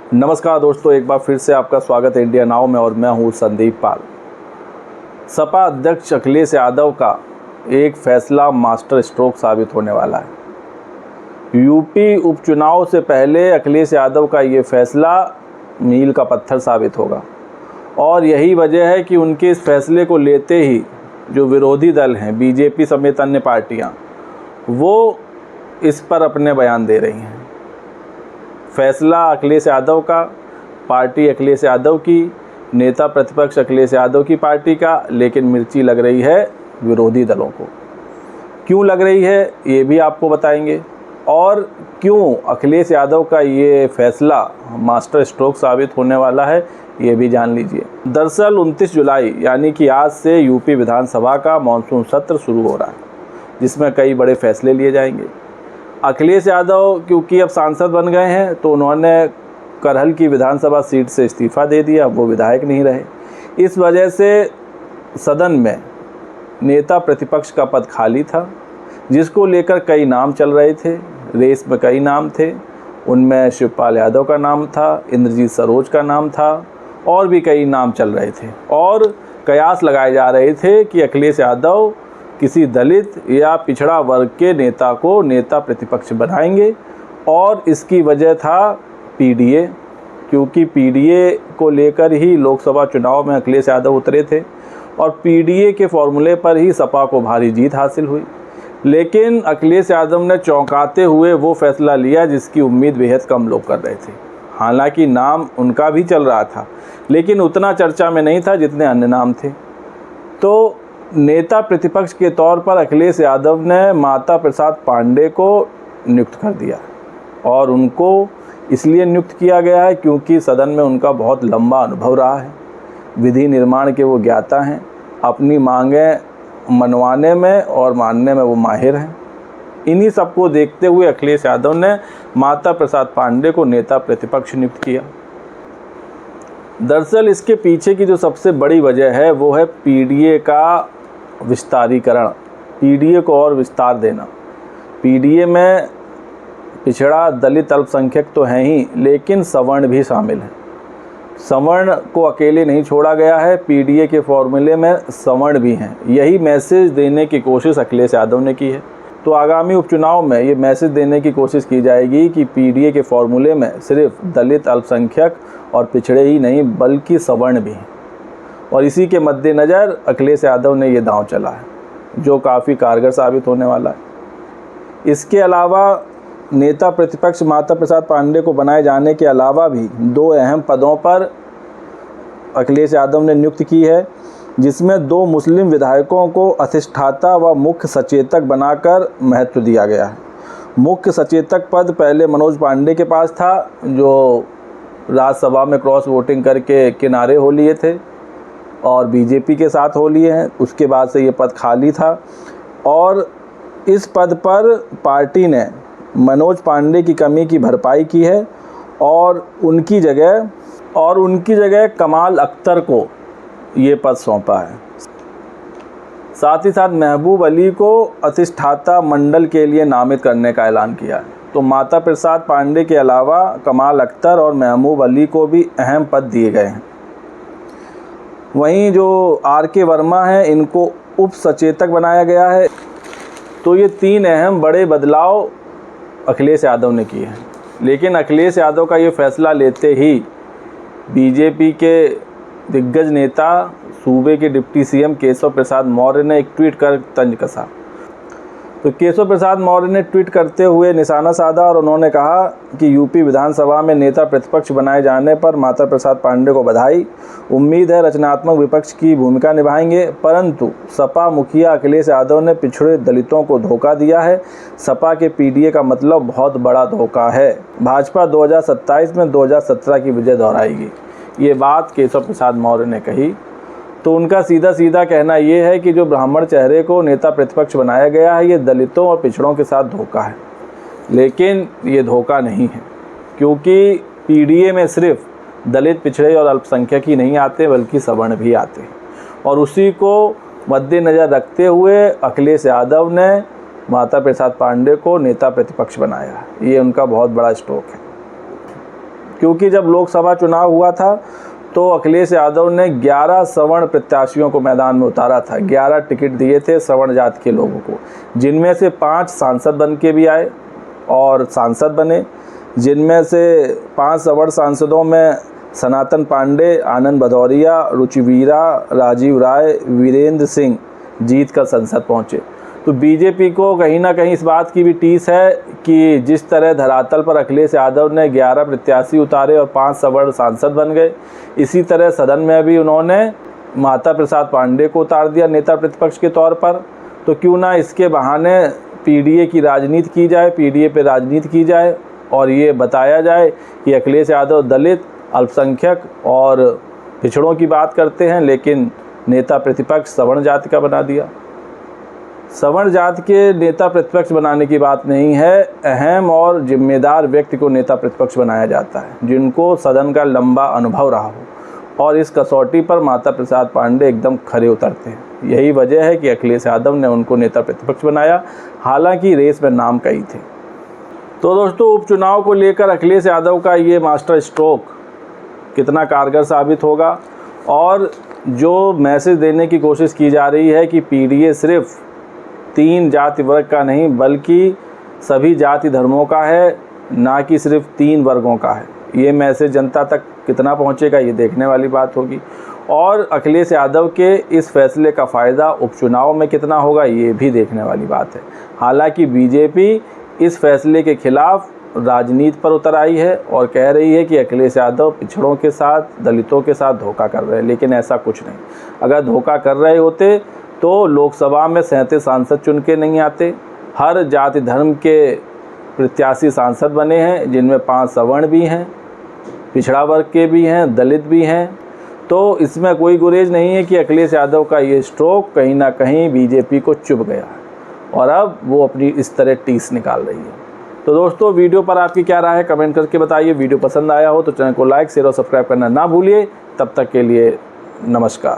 नमस्कार दोस्तों, एक बार फिर से आपका स्वागत है इंडिया नाउ में और मैं हूं संदीप पाल। सपा अध्यक्ष अखिलेश यादव का एक फैसला मास्टर स्ट्रोक साबित होने वाला है। यूपी उपचुनाव से पहले अखिलेश यादव का ये फैसला मील का पत्थर साबित होगा और यही वजह है कि उनके इस फैसले को लेते ही जो विरोधी दल हैं, बीजेपी समेत अन्य पार्टियां, वो इस पर अपने बयान दे रही हैं। फैसला अखिलेश यादव का, पार्टी अखिलेश यादव की, नेता प्रतिपक्ष अखिलेश यादव की पार्टी का, लेकिन मिर्ची लग रही है विरोधी दलों को। क्यों लग रही है ये भी आपको बताएंगे और क्यों अखिलेश यादव का ये फैसला मास्टर स्ट्रोक साबित होने वाला है ये भी जान लीजिए। दरअसल 29 जुलाई यानी कि आज से यूपी विधानसभा का मानसून सत्र शुरू हो रहा है, जिसमें कई बड़े फैसले लिए जाएंगे। अखिलेश यादव क्योंकि अब सांसद बन गए हैं तो उन्होंने करहल की विधानसभा सीट से इस्तीफ़ा दे दिया, वो विधायक नहीं रहे। इस वजह से सदन में नेता प्रतिपक्ष का पद खाली था, जिसको लेकर कई नाम चल रहे थे। रेस में कई नाम थे, उनमें शिवपाल यादव का नाम था, इंद्रजीत सरोज का नाम था और भी कई नाम चल रहे थे और कयास लगाए जा रहे थे कि अखिलेश यादव किसी दलित या पिछड़ा वर्ग के नेता को नेता प्रतिपक्ष बनाएंगे। और इसकी वजह था पीडीए, क्योंकि पीडीए को लेकर ही लोकसभा चुनाव में अखिलेश यादव उतरे थे और पीडीए के फॉर्मूले पर ही सपा को भारी जीत हासिल हुई। लेकिन अखिलेश यादव ने चौंकाते हुए वो फैसला लिया जिसकी उम्मीद बेहद कम लोग कर रहे थे। हालांकि नाम उनका भी चल रहा था, लेकिन उतना चर्चा में नहीं था जितने अन्य नाम थे। तो नेता प्रतिपक्ष के तौर पर अखिलेश यादव ने माता प्रसाद पांडे को नियुक्त कर दिया और उनको इसलिए नियुक्त किया गया है क्योंकि सदन में उनका बहुत लंबा अनुभव रहा है। विधि निर्माण के वो ज्ञाता हैं, अपनी मांगें मनवाने में और मानने में वो माहिर हैं। इन्हीं सबको देखते हुए अखिलेश यादव ने माता प्रसाद पांडे को नेता प्रतिपक्ष नियुक्त किया। दरअसल इसके पीछे की जो सबसे बड़ी वजह है वो है पीडीए का विस्तारीकरण, पीडीए को और विस्तार देना। पीडीए में पिछड़ा दलित अल्पसंख्यक तो हैं ही, लेकिन सवर्ण भी शामिल हैं। सवर्ण को अकेले नहीं छोड़ा गया है, पीडीए के फॉर्मूले में सवर्ण भी हैं। यही मैसेज देने की कोशिश अखिलेश यादव ने की है। तो आगामी उपचुनाव में ये मैसेज देने की कोशिश की जाएगी कि पीडीए के फॉर्मूले में सिर्फ दलित, अल्पसंख्यक और पिछड़े ही नहीं बल्कि सवर्ण भी हैं। और इसी के मद्देनज़र अखिलेश यादव ने ये दांव चला है, जो काफ़ी कारगर साबित होने वाला है। इसके अलावा नेता प्रतिपक्ष माता प्रसाद पांडे को बनाए जाने के अलावा भी दो अहम पदों पर अखिलेश यादव ने नियुक्त की है, जिसमें 2 मुस्लिम विधायकों को अधिष्ठाता व मुख्य सचेतक बनाकर महत्व दिया गया है। मुख्य सचेतक पद पहले मनोज पांडे के पास था, जो राज्यसभा में क्रॉस वोटिंग करके किनारे हो लिए थे और बीजेपी के साथ हो लिए हैं। उसके बाद से ये पद खाली था और इस पद पर पार्टी ने मनोज पांडे की कमी की भरपाई की है और उनकी जगह कमाल अख्तर को ये पद सौंपा है। साथ ही साथ महबूब अली को अधिष्ठाता मंडल के लिए नामित करने का ऐलान किया है। तो माता प्रसाद पांडे के अलावा कमाल अख्तर और महबूब अली को भी अहम पद दिए गए हैं। वहीं जो आर.के. वर्मा हैं, इनको उप सचेतक बनाया गया है। तो ये 3 अहम बड़े बदलाव अखिलेश यादव ने किए हैं। लेकिन अखिलेश यादव का ये फैसला लेते ही बीजेपी के दिग्गज नेता सूबे के डिप्टी सीएम केशव प्रसाद मौर्य ने एक ट्वीट कर तंज कसा। तो केशव प्रसाद मौर्य ने ट्वीट करते हुए निशाना साधा और उन्होंने कहा कि यूपी विधानसभा में नेता प्रतिपक्ष बनाए जाने पर माता प्रसाद पांडे को बधाई। उम्मीद है रचनात्मक विपक्ष की भूमिका निभाएंगे, परंतु सपा मुखिया अखिलेश यादव ने पिछड़े दलितों को धोखा दिया है। सपा के पीडीए का मतलब बहुत बड़ा धोखा है। भाजपा 2027 में 2017 की विजय दोहराएगी। ये बात केशव प्रसाद मौर्य ने कही। तो उनका सीधा सीधा कहना ये है कि जो ब्राह्मण चेहरे को नेता प्रतिपक्ष बनाया गया है, ये दलितों और पिछड़ों के साथ धोखा है। लेकिन ये धोखा नहीं है, क्योंकि पीडीए में सिर्फ दलित, पिछड़े और अल्पसंख्यक ही नहीं आते बल्कि सवर्ण भी आते हैं। और उसी को मद्देनज़र रखते हुए अखिलेश यादव ने माता प्रसाद पांडे को नेता प्रतिपक्ष बनाया। ये उनका बहुत बड़ा स्ट्रोक है। क्योंकि जब लोकसभा चुनाव हुआ था तो अखिलेश यादव ने 11 सवर्ण प्रत्याशियों को मैदान में उतारा था। 11 टिकट दिए थे सवर्ण जाति के लोगों को, जिनमें से 5 सांसद बन के भी आए और सांसद बने, जिनमें से 5 सवर्ण सांसदों में सनातन पांडे, आनंद भदौरिया, रुचिवीरा, राजीव राय, वीरेंद्र सिंह जीत कर संसद पहुंचे। तो बीजेपी को कहीं ना कहीं इस बात की भी टीस है कि जिस तरह धरातल पर अखिलेश यादव ने 11 प्रत्याशी उतारे और 5 सवर्ण सांसद बन गए, इसी तरह सदन में भी उन्होंने माता प्रसाद पांडे को उतार दिया नेता प्रतिपक्ष के तौर पर। तो क्यों ना इसके बहाने पीडीए की राजनीति की जाए, पीडीए पे राजनीति की जाए और ये बताया जाए कि अखिलेश यादव दलित, अल्पसंख्यक और पिछड़ों की बात करते हैं, लेकिन नेता प्रतिपक्ष सवर्ण जाति का बना दिया। सवर्ण जाति के नेता प्रतिपक्ष बनाने की बात नहीं है, अहम और जिम्मेदार व्यक्ति को नेता प्रतिपक्ष बनाया जाता है, जिनको सदन का लंबा अनुभव रहा हो। और इस कसौटी पर माता प्रसाद पांडे एकदम खरे उतरते हैं। यही वजह है कि अखिलेश यादव ने उनको नेता प्रतिपक्ष बनाया, हालांकि रेस में नाम कई थे। तो दोस्तों, उपचुनाव को लेकर अखिलेश यादव का ये मास्टर स्ट्रोक कितना कारगर साबित होगा, और जो मैसेज देने की कोशिश की जा रही है कि पीडीए सिर्फ 3 जाति वर्ग का नहीं बल्कि सभी जाति धर्मों का है, ना कि सिर्फ 3 वर्गों का है, ये मैसेज जनता तक कितना पहुंचेगा ये देखने वाली बात होगी। और अखिलेश यादव के इस फैसले का फ़ायदा उपचुनाव में कितना होगा ये भी देखने वाली बात है। हालांकि बीजेपी इस फैसले के खिलाफ राजनीति पर उतर आई है और कह रही है कि अखिलेश यादव पिछड़ों के साथ, दलितों के साथ धोखा कर रहे हैं, लेकिन ऐसा कुछ नहीं। अगर धोखा कर रहे होते तो लोकसभा में 37 सांसद चुन के नहीं आते। हर जाति धर्म के प्रत्याशी सांसद बने हैं, जिनमें 5 सवर्ण भी हैं, पिछड़ा वर्ग के भी हैं, दलित भी हैं। तो इसमें कोई गुरेज नहीं है कि अखिलेश यादव का ये स्ट्रोक कहीं ना कहीं बीजेपी को चुभ गया है और अब वो अपनी इस तरह टीस निकाल रही है। तो दोस्तों, वीडियो पर आपकी क्या राय है कमेंट करके बताइए। वीडियो पसंद आया हो तो चैनल को लाइक, शेयर और सब्सक्राइब करना ना भूलिए। तब तक के लिए नमस्कार।